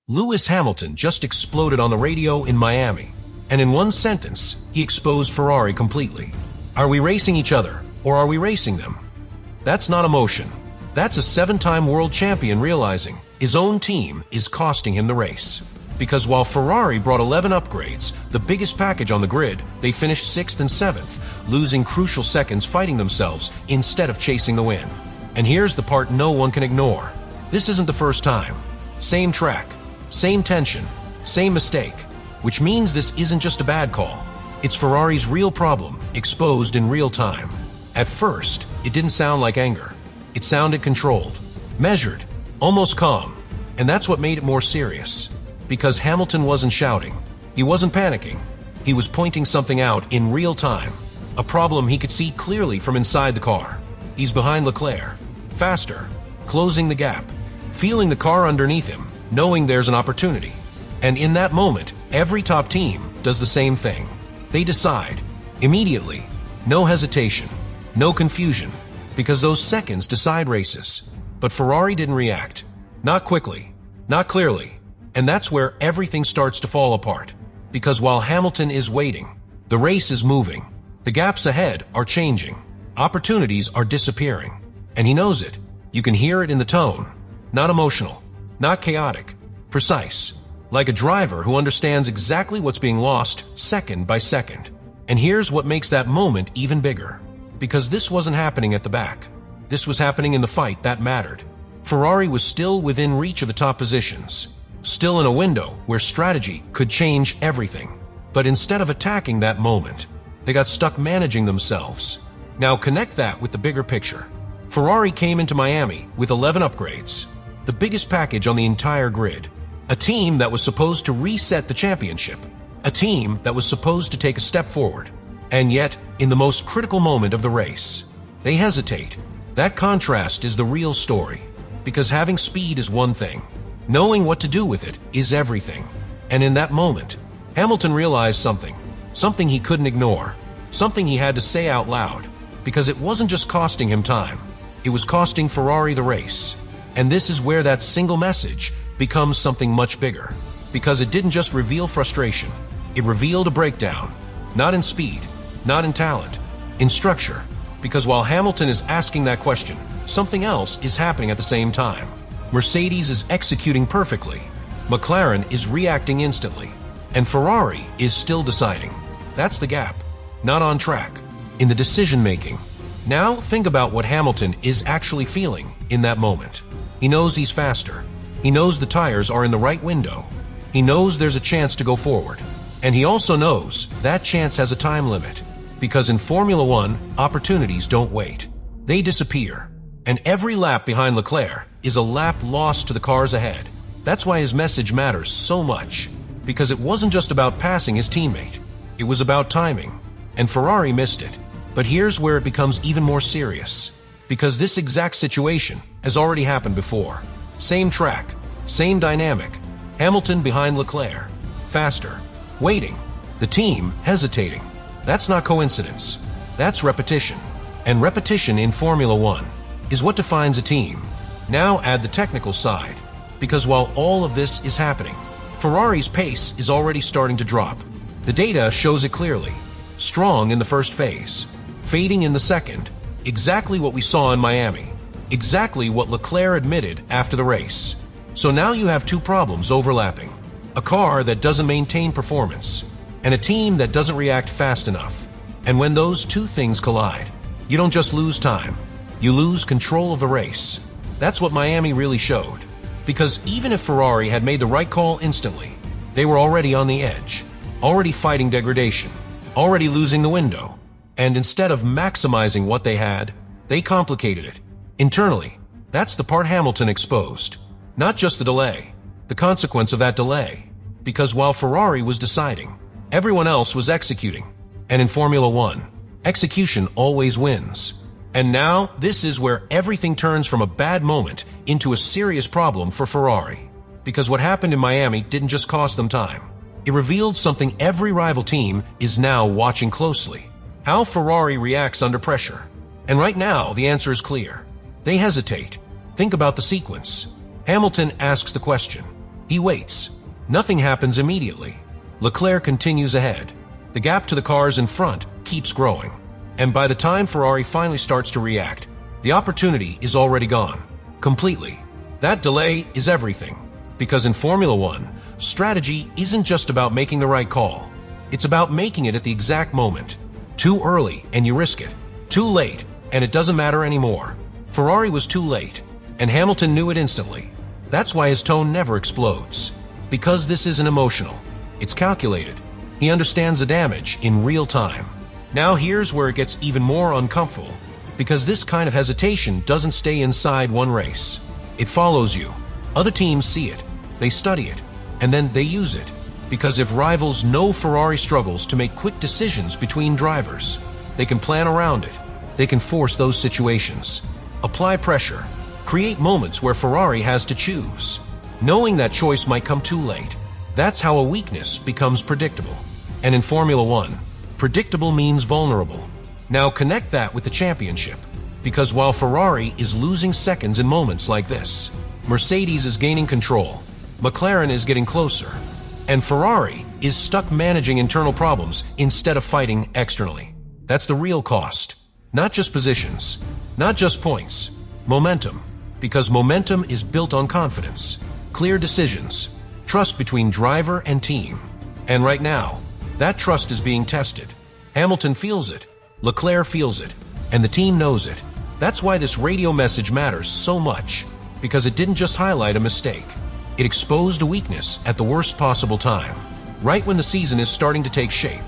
Lewis Hamilton just exploded on the radio in Miami, and in one sentence, he exposed Ferrari completely. Are we racing each other, or are we racing them? That's not emotion. That's a 7-time world champion realizing his own team is costing him the race. Because while Ferrari brought 11 upgrades, the biggest package on the grid, they finished 6th and 7th, losing crucial seconds fighting themselves instead of chasing the win. And here's the part no one can ignore. This isn't the first time. Same track, same tension, same mistake, which means this isn't just a bad call. It's Ferrari's real problem, exposed in real time. At first, it didn't sound like anger. It sounded controlled, measured, almost calm, and that's what made it more serious. Because Hamilton wasn't shouting, he wasn't panicking, he was pointing something out in real time, a problem he could see clearly from inside the car. He's behind Leclerc, faster, closing the gap, feeling the car underneath him, knowing there's an opportunity. And in that moment, every top team does the same thing. They decide, immediately, no hesitation, no confusion, because those seconds decide races. But Ferrari didn't react. Not quickly, not clearly. And that's where everything starts to fall apart. Because while Hamilton is waiting, the race is moving. The gaps ahead are changing. Opportunities are disappearing. And he knows it. You can hear it in the tone. Not emotional, not chaotic, precise. Like a driver who understands exactly what's being lost second by second. And here's what makes that moment even bigger. Because this wasn't happening at the back. This was happening in the fight that mattered. Ferrari was still within reach of the top positions. Still in a window where strategy could change everything. But instead of attacking that moment, they got stuck managing themselves. Now connect that with the bigger picture. Ferrari came into Miami with 11 upgrades, the biggest package on the entire grid. A team that was supposed to reset the championship. A team that was supposed to take a step forward. And yet, in the most critical moment of the race, they hesitate. That contrast is the real story. Because having speed is one thing. Knowing what to do with it is everything. And in that moment, Hamilton realized something. Something he couldn't ignore. Something he had to say out loud. Because it wasn't just costing him time. It was costing Ferrari the race. And this is where that single message becomes something much bigger. Because it didn't just reveal frustration. It revealed a breakdown. Not in speed. Not in talent. In structure. Because while Hamilton is asking that question, something else is happening at the same time. Mercedes is executing perfectly. McLaren is reacting instantly. And Ferrari is still deciding. That's the gap. Not on track. In the decision-making. Now think about what Hamilton is actually feeling in that moment. He knows he's faster. He knows the tires are in the right window. He knows there's a chance to go forward. And he also knows that chance has a time limit. Because in Formula One, opportunities don't wait. They disappear. And every lap behind Leclerc is a lap lost to the cars ahead. That's why his message matters so much. Because it wasn't just about passing his teammate. It was about timing. And Ferrari missed it. But here's where it becomes even more serious. Because this exact situation has already happened before. Same track, same dynamic. Hamilton behind Leclerc. Faster. Waiting. The team hesitating. That's not coincidence. That's repetition. And repetition in Formula One is what defines a team. Now add the technical side. Because while all of this is happening, Ferrari's pace is already starting to drop. The data shows it clearly. Strong in the first phase. Fading in the second. Exactly what we saw in Miami. Exactly what Leclerc admitted after the race. So now you have two problems overlapping. A car that doesn't maintain performance. And a team that doesn't react fast enough. And when those two things collide, you don't just lose time. You lose control of the race. That's what Miami really showed. Because even if Ferrari had made the right call instantly, they were already on the edge. Already fighting degradation. Already losing the window. And instead of maximizing what they had, they complicated it. Internally, that's the part Hamilton exposed. Not just the delay, the consequence of that delay. Because while Ferrari was deciding, everyone else was executing. And in Formula One, execution always wins. And now, this is where everything turns from a bad moment into a serious problem for Ferrari. Because what happened in Miami didn't just cost them time. It revealed something every rival team is now watching closely. How Ferrari reacts under pressure. And right now, the answer is clear. They hesitate. Think about the sequence. Hamilton asks the question, He waits. Nothing happens immediately. Leclerc continues ahead. The gap to the cars in front keeps growing. And by the time Ferrari finally starts to react, the opportunity is already gone. Completely. That delay is everything. Because in Formula One, strategy isn't just about making the right call. It's about making it at the exact moment. Too early and you risk it. Too late and it doesn't matter anymore. Ferrari was too late, and Hamilton knew it instantly. That's why his tone never explodes. Because this isn't emotional. It's calculated. He understands the damage in real time. Now here's where it gets even more uncomfortable. Because this kind of hesitation doesn't stay inside one race. It follows you. Other teams see it. They study it. And then they use it. Because if rivals know Ferrari struggles to make quick decisions between drivers, they can plan around it. They can force those situations. Apply pressure. Create moments where Ferrari has to choose. Knowing that choice might come too late. That's how a weakness becomes predictable. And in Formula One, predictable means vulnerable. Now connect that with the championship. Because while Ferrari is losing seconds in moments like this, Mercedes is gaining control. McLaren is getting closer. And Ferrari is stuck managing internal problems instead of fighting externally. That's the real cost. Not just positions, not just points, momentum. Because momentum is built on confidence, clear decisions, trust between driver and team. And right now, that trust is being tested. Hamilton feels it, Leclerc feels it, and the team knows it. That's why this radio message matters so much, because it didn't just highlight a mistake. It exposed a weakness at the worst possible time, right when the season is starting to take shape,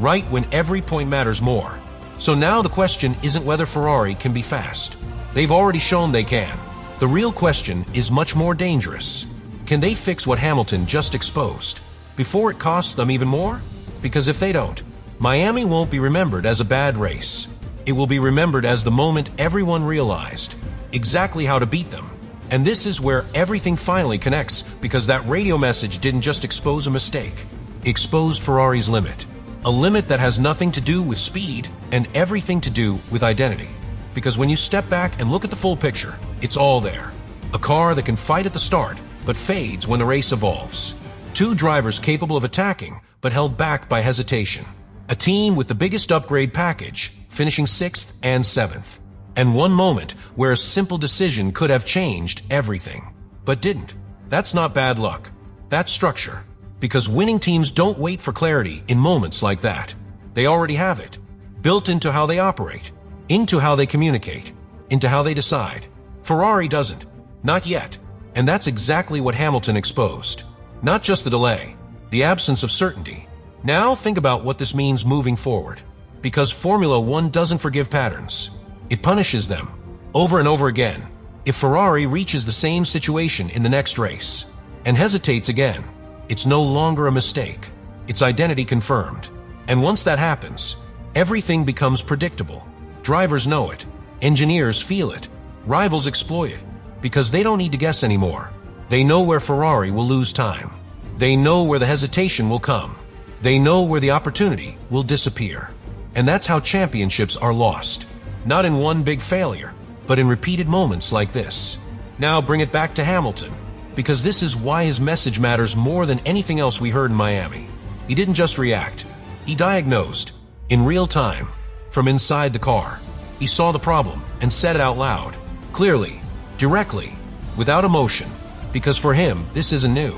right when every point matters more. So now the question isn't whether Ferrari can be fast. They've already shown they can. The real question is much more dangerous. Can they fix what Hamilton just exposed before it costs them even more? Because if they don't, Miami won't be remembered as a bad race. It will be remembered as the moment everyone realized exactly how to beat them. And this is where everything finally connects, because that radio message didn't just expose a mistake. It exposed Ferrari's limit. A limit that has nothing to do with speed and everything to do with identity. Because when you step back and look at the full picture, it's all there. A car that can fight at the start, but fades when the race evolves. Two drivers capable of attacking, but held back by hesitation. A team with the biggest upgrade package, finishing 6th and 7th. And one moment where a simple decision could have changed everything, but didn't. That's not bad luck. That's structure. Because winning teams don't wait for clarity in moments like that. They already have it, built into how they operate, into how they communicate, into how they decide. Ferrari doesn't. Not yet. And that's exactly what Hamilton exposed. Not just the delay, the absence of certainty. Now think about what this means moving forward. Because Formula One doesn't forgive patterns. It punishes them, over and over again. If Ferrari reaches the same situation in the next race, and hesitates again, it's no longer a mistake. It's identity confirmed. And once that happens, everything becomes predictable. Drivers know it. Engineers feel it. Rivals exploit it. Because they don't need to guess anymore. They know where Ferrari will lose time. They know where the hesitation will come. They know where the opportunity will disappear. And that's how championships are lost. Not in one big failure, but in repeated moments like this. Now bring it back to Hamilton. Because this is why his message matters more than anything else we heard in Miami. He didn't just react. He diagnosed, in real time, from inside the car. He saw the problem and said it out loud, clearly, directly, without emotion. Because for him, this isn't new.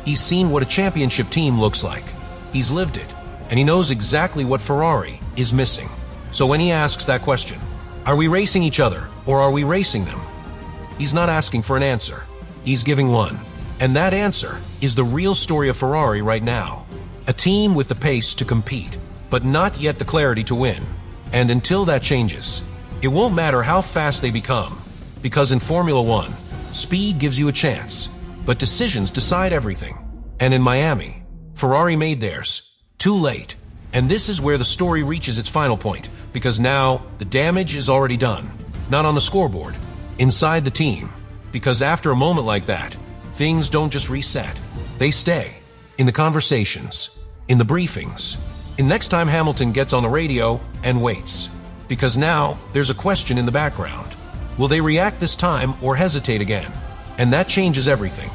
He's seen what a championship team looks like. He's lived it, and he knows exactly what Ferrari is missing. So when he asks that question, are we racing each other or are we racing them? He's not asking for an answer. He's giving one. And that answer is the real story of Ferrari right now. A team with the pace to compete, but not yet the clarity to win. And until that changes, it won't matter how fast they become. Because in Formula One, speed gives you a chance, but decisions decide everything. And in Miami, Ferrari made theirs, too late. And this is where the story reaches its final point, because now the damage is already done. Not on the scoreboard, inside the team. Because after a moment like that, things don't just reset. They stay. In the conversations, in the briefings, in next time Hamilton gets on the radio and waits. Because now there's a question in the background. Will they react this time or hesitate again? And that changes everything.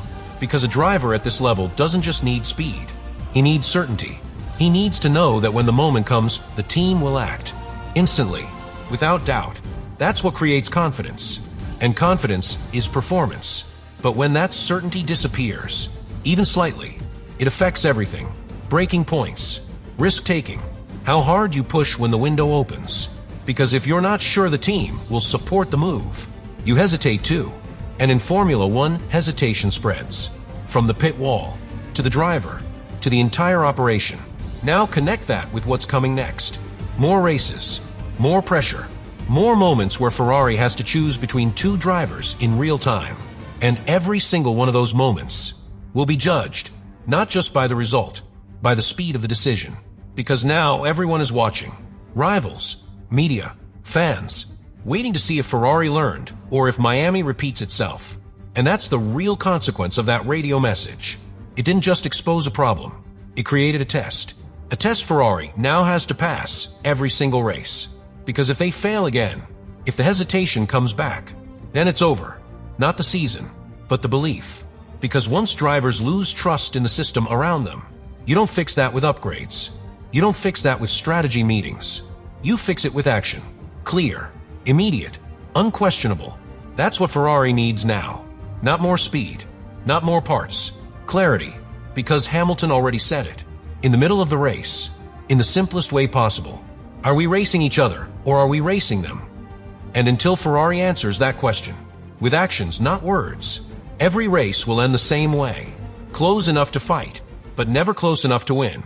Because a driver at this level doesn't just need speed. He needs certainty. He needs to know that when the moment comes, the team will act. Instantly, without doubt. That's what creates confidence. And confidence is performance. But when that certainty disappears, even slightly, it affects everything. Breaking points, risk-taking, how hard you push when the window opens. Because if you're not sure the team will support the move, you hesitate too. And in Formula One, hesitation spreads. From the pit wall, to the driver, to the entire operation. Now connect that with what's coming next. More races, more pressure, more moments where Ferrari has to choose between two drivers in real time. And every single one of those moments will be judged, not just by the result, by the speed of the decision. Because now everyone is watching. Rivals, media, fans, waiting to see if Ferrari learned or if Miami repeats itself. And that's the real consequence of that radio message. It didn't just expose a problem. It created a test. A test Ferrari now has to pass every single race. Because if they fail again, if the hesitation comes back, then it's over. Not the season, but the belief. Because once drivers lose trust in the system around them, you don't fix that with upgrades. You don't fix that with strategy meetings. You fix it with action. Clear, immediate, unquestionable. That's what Ferrari needs now. Not more speed, not more parts. Clarity, because Hamilton already said it. In the middle of the race, in the simplest way possible. Are we racing each other, or are we racing them? And until Ferrari answers that question, with actions, not words, every race will end the same way. Close enough to fight, but never close enough to win.